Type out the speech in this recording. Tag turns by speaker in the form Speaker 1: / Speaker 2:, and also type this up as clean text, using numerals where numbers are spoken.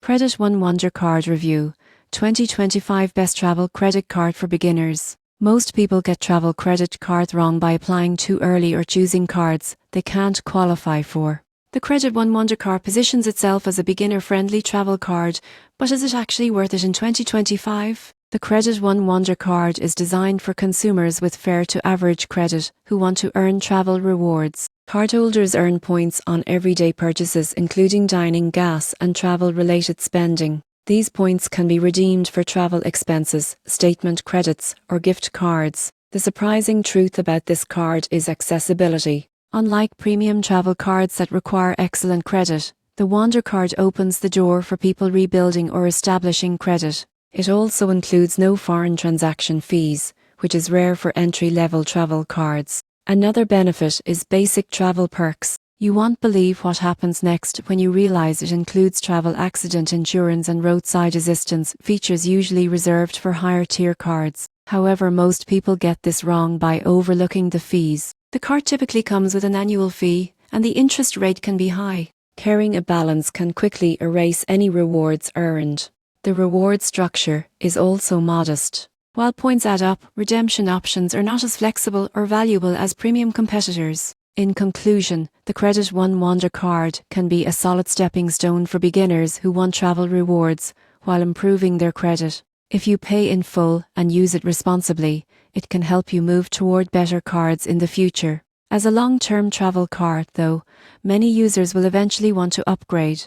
Speaker 1: Credit One Wonder Card Review 2025 Best Travel Credit Card for Beginners. Most people get travel credit cards wrong by applying too early or choosing cards they can't qualify for. The Credit One Wonder Card positions itself as a beginner-friendly travel card, but is it actually worth it in 2025? The Credit One Wonder Card is designed for consumers with fair to average credit who want to earn travel rewards. Cardholders earn points on everyday purchases including dining, gas and travel-related spending. These points can be redeemed for travel expenses, statement credits or gift cards. The surprising truth about this card is accessibility. Unlike premium travel cards that require excellent credit, the Wonder Card opens the door for people rebuilding or establishing credit. It also includes no foreign transaction fees, which is rare for entry-level travel cards. Another benefit is basic travel perks. You won't believe what happens next when you realize it includes travel accident insurance and roadside assistance, features usually reserved for higher tier cards. However, most people get this wrong by overlooking the fees. The card typically comes with an annual fee, and the interest rate can be high. Carrying a balance can quickly erase any rewards earned. The reward structure is also modest. While points add up, redemption options are not as flexible or valuable as premium competitors. In conclusion, the Credit One Wonder Card can be a solid stepping stone for beginners who want travel rewards while improving their credit. If you pay in full and use it responsibly, it can help you move toward better cards in the future. As a long-term travel card, though, many users will eventually want to upgrade.